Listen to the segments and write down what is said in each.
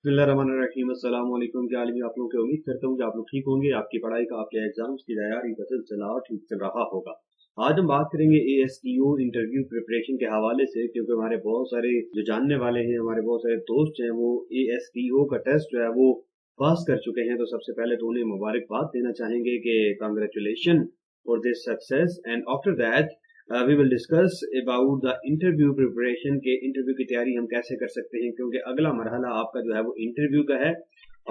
बिस्मिल्लाहिर्रहमानिर्रहीम। अस्सलाम वालेकुम। क्या हाल है आप लोगों की? उम्मीद करता हूँ कि आप लोग ठीक होंगे। आपकी पढ़ाई का, आपके एग्जाम्स की तैयारी का सिलसिला ठीक चल रहा होगा। आज हम बात करेंगे ASTO इंटरव्यू प्रिपरेशन के हवाले से, क्योंकि हमारे बहुत सारे जो जानने वाले हैं, हमारे बहुत सारे दोस्त हैं, वो ASTO का टेस्ट जो है वो पास कर चुके हैं। तो सबसे पहले तो उन्हें मुबारकबाद देना चाहेंगे कि congratulation for this success. And after that we will discuss about the interview preparation के इंटरव्यू की तैयारी हम कैसे कर सकते हैं, क्योंकि अगला मरहला आपका जो है वो इंटरव्यू का है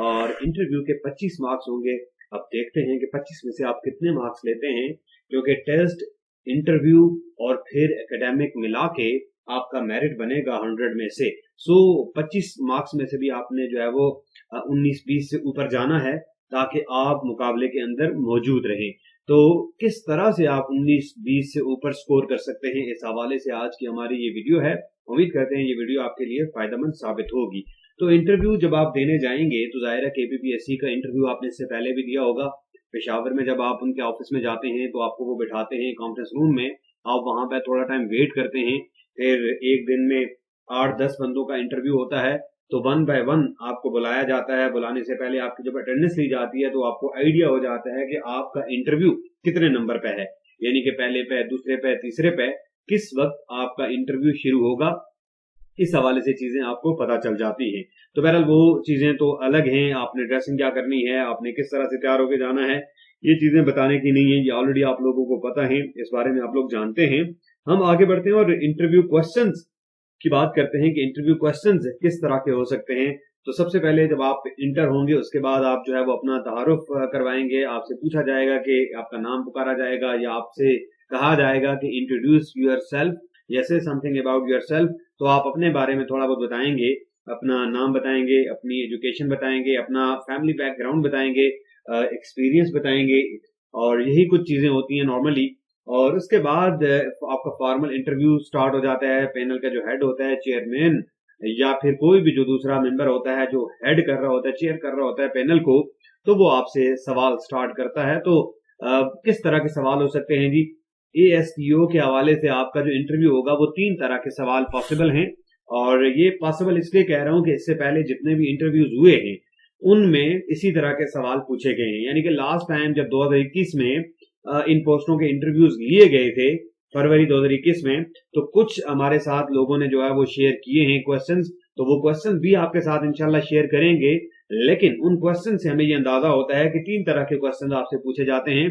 और इंटरव्यू के 25 मार्क्स होंगे। अब देखते हैं कि 25 में से आप कितने मार्क्स लेते हैं, क्योंकि टेस्ट, इंटरव्यू और फिर एकेडमिक मिला के आपका मेरिट बनेगा 100 में से। 25 मार्क्स में से भी आपने जो है वो 19-20 से ऊपर जाना है ताकि आप मुकाबले के अंदर मौजूद रहें। तो किस तरह से आप 19-20 से ऊपर स्कोर कर सकते हैं, इस हवाले से आज की हमारी ये वीडियो है। उम्मीद करते हैं ये वीडियो आपके लिए फायदेमंद साबित होगी। तो इंटरव्यू जब आप देने जाएंगे तो जाहिर है KPPSC का इंटरव्यू आपने इससे पहले भी दिया होगा। पेशावर में जब आप उनके ऑफिस में जाते हैं तो आपको वो बिठाते हैं कॉन्फ्रेंस रूम में, आप वहां पर थोड़ा टाइम वेट करते हैं। फिर एक दिन में 8-10 बंदों का इंटरव्यू होता है, तो 1 बाय 1 आपको बुलाया जाता है। बुलाने से पहले आपकी जब अटेंडेंस ली जाती है तो आपको आइडिया हो जाता है कि आपका इंटरव्यू कितने नंबर पे है, यानी कि पहले पे, दूसरे पे, तीसरे पे, किस वक्त आपका इंटरव्यू शुरू होगा। इस हवाले से चीजें आपको पता चल जाती हैं। तो बहरहाल वो चीजें तो अलग हैं, आपने ड्रेसिंग क्या करनी है, आपने किस तरह से तैयार होकर जाना है, ये चीजें बताने की नहीं है, ये ऑलरेडी आप लोगों को पता है, इस बारे में आप लोग जानते हैं। हम आगे बढ़ते हैं और इंटरव्यू क्वेश्चंस की बात करते हैं कि इंटरव्यू क्वेश्चंस किस तरह के हो सकते हैं। तो सबसे पहले जब आप इंटर होंगे उसके बाद आप जो है वो अपना तारुफ करवाएंगे। आपसे पूछा जाएगा कि आपका नाम पुकारा जाएगा या आपसे कहा जाएगा कि इंट्रोड्यूस यूर सेल्फ, या से समथिंग अबाउट योर सेल्फ। तो आप अपने बारे में थोड़ा बहुत बताएंगे, अपना नाम बताएंगे, अपनी एजुकेशन बताएंगे, अपना फैमिली बैकग्राउंड बताएंगे, एक्सपीरियंस बताएंगे, और यही कुछ चीजें होती हैं नॉर्मली। और उसके बाद आपका फॉर्मल इंटरव्यू स्टार्ट हो जाता है। पैनल का जो हेड होता है, चेयरमैन या फिर कोई भी जो दूसरा मेंबर होता है जो हेड कर रहा होता है, चेयर कर रहा होता है पैनल को, तो वो आपसे सवाल स्टार्ट करता है। तो किस तरह के सवाल हो सकते हैं जी? ASTO के हवाले से आपका जो इंटरव्यू होगा वो 3 तरह के सवाल पॉसिबल हैं, और ये पॉसिबल इसलिए कह रहा हूं कि इससे पहले जितने भी इंटरव्यूज हुए हैं उनमें इसी तरह के सवाल पूछे गए हैं। यानी कि लास्ट टाइम जब 2021 में इन पोस्टों के इंटरव्यूज लिए गए थे फरवरी 2021 में, तो कुछ हमारे साथ लोगों ने जो है वो शेयर किए हैं क्वेश्चंस, तो वो क्वेश्चंस भी आपके साथ इंशाल्लाह शेयर करेंगे। लेकिन उन क्वेश्चन से हमें ये अंदाजा होता है कि 3 तरह के क्वेश्चन आपसे पूछे जाते हैं।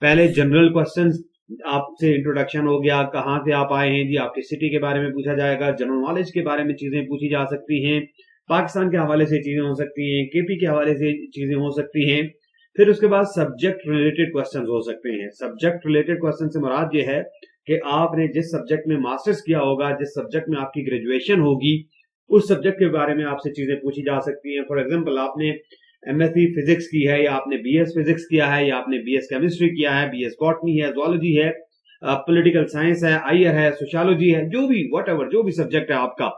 पहले जनरल क्वेश्चंस, आपसे इंट्रोडक्शन हो गया, कहाँ से आप आए हैं जी, आपकी सिटी के बारे में पूछा जाएगा, जनरल नॉलेज के बारे में चीजें पूछी जा सकती हैं, पाकिस्तान के हवाले से चीजें हो सकती हैं, KP के हवाले से चीजें हो सकती हैं। फिर उसके बाद सब्जेक्ट रिलेटेड क्वेश्चंस हो सकते हैं। सब्जेक्ट रिलेटेड क्वेश्चन से मुराद ये है कि आपने जिस सब्जेक्ट में मास्टर्स किया होगा, जिस सब्जेक्ट में आपकी ग्रेजुएशन होगी, उस सब्जेक्ट के बारे में आपसे चीजें पूछी जा सकती हैं। फॉर एग्जांपल, आपने MSc फिजिक्स की है, या आपने BS फिजिक्स किया है, या आपने BS केमिस्ट्री किया है, BS बॉटनी है, जूलॉजी है, पॉलिटिकल साइंस है, आईआर है, सोशियोलॉजी है, जो भी व्हाटएवर जो भी सब्जेक्ट है आपका,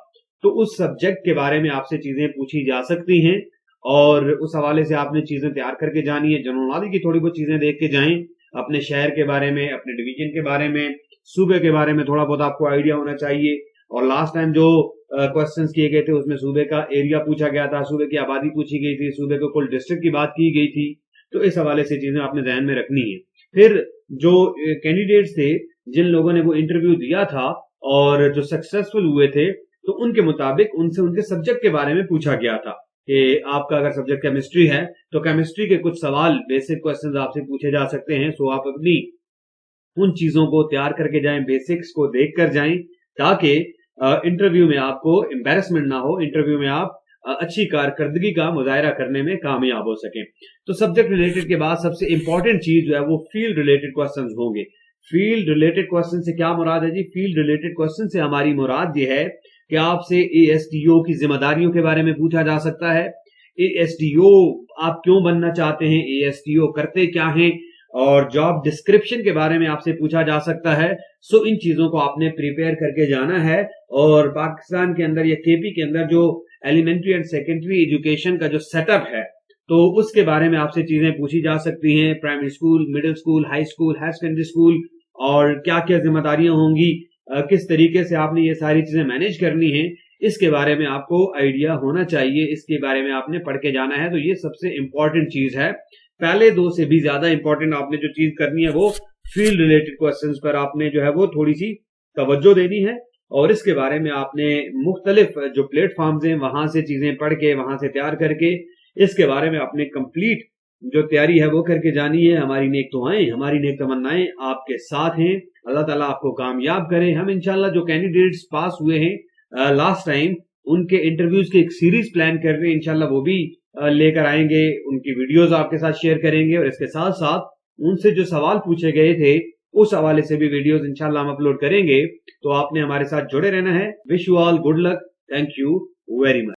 तो उस सब्जेक्ट के बारे में आपसे चीजें पूछी जा सकती हैं और उस हवाले से आपने चीजें तैयार करके जानी है। जनरल नॉलेज की थोड़ी बहुत चीजें देख के जाएं, अपने शहर के बारे में, अपने डिवीजन के बारे में, सूबे के बारे में थोड़ा बहुत आपको आइडिया होना चाहिए। और लास्ट टाइम जो क्वेश्चंस किए गए थे उसमें सूबे का एरिया पूछा गया था, सूबे की आबादी पूछी गई थी, सूबे के कुल डिस्ट्रिक्ट की बात की गई थी। तो इस हवाले से चीजें आपने ध्यान में रखनी है। फिर जो कैंडिडेट्स थे जिन लोगों ने वो इंटरव्यू दिया था और जो सक्सेसफुल हुए थे, तो उनके मुताबिक उनसे उनके सब्जेक्ट के बारे में पूछा गया था कि आपका अगर सब्जेक्ट केमिस्ट्री है तो केमिस्ट्री के कुछ सवाल, बेसिक क्वेश्चंस आपसे पूछे जा सकते हैं। सो आप अपनी उन चीजों को तैयार करके जाएं, बेसिक्स को देख कर जाएं, ताकि इंटरव्यू में आपको एम्बैरेसमेंट ना हो, इंटरव्यू में आप अच्छी कारकर्दगी का मुजाहरा करने में कामयाब हो सकें। तो सब्जेक्ट रिलेटेड के बाद सबसे इंपॉर्टेंट चीज जो है वो फील्ड रिलेटेड क्वेश्चंस होंगे। फील्ड रिलेटेड क्वेश्चन से क्या मुराद है जी? फील्ड रिलेटेड क्वेश्चन से हमारी मुराद ये है कि आपसे ASTO की जिम्मेदारियों के बारे में पूछा जा सकता है। ASTO आप क्यों बनना चाहते हैं, ASTO करते क्या हैं, और जॉब डिस्क्रिप्शन के बारे में आपसे पूछा जा सकता है। सो इन चीजों को आपने प्रिपेयर करके जाना है। और पाकिस्तान के अंदर या KP के अंदर जो एलिमेंट्री एंड सेकेंडरी एजुकेशन का जो सेटअप है, तो उसके बारे में आपसे चीजें पूछी जा सकती हैं। Primary school, middle school, high school, higher secondary school, और क्या क्या जिम्मेदारियां होंगी, किस तरीके से आपने ये सारी चीजें मैनेज करनी है, اس کے بارے میں آپ کو آئیڈیا ہونا چاہیے، اس کے بارے میں آپ نے پڑھ کے جانا ہے. تو یہ سب سے امپورٹنٹ چیز ہے. پہلے دو سے بھی زیادہ امپورٹنٹ آپ نے جو چیز کرنی ہے وہ فیلڈ ریلیٹڈ کوسچنز پر آپ نے جو ہے وہ تھوڑی سی توجہ دینی ہے، اور اس کے بارے میں آپ نے مختلف جو پلیٹ فارمز ہیں وہاں سے چیزیں پڑھ کے، وہاں سے تیار کر کے، اس کے بارے میں اپنے کمپلیٹ جو تیاری ہے وہ کر کے جانی ہے. ہماری نیک دعائیں، ہماری نیک تمنائیں آپ کے ساتھ ہیں. اللہ تعالیٰ آپ کو کامیاب کرے. ہم انشاءاللہ جو کینڈیڈیٹس پاس ہوئے ہیں لاسٹ ٹائم، ان کے انٹرویوز کی ایک سیریز پلان کر رہے ہیں. انشاءاللہ وہ بھی لے کر آئیں گے، ان کی ویڈیوز آپ کے ساتھ شیئر کریں گے، اور اس کے ساتھ ساتھ ان سے جو سوال پوچھے گئے تھے اس حوالے سے بھی ویڈیوز انشاءاللہ ہم اپلوڈ کریں گے. تو آپ نے ہمارے ساتھ جڑے رہنا ہے. Wish you all good luck. Thank you very much.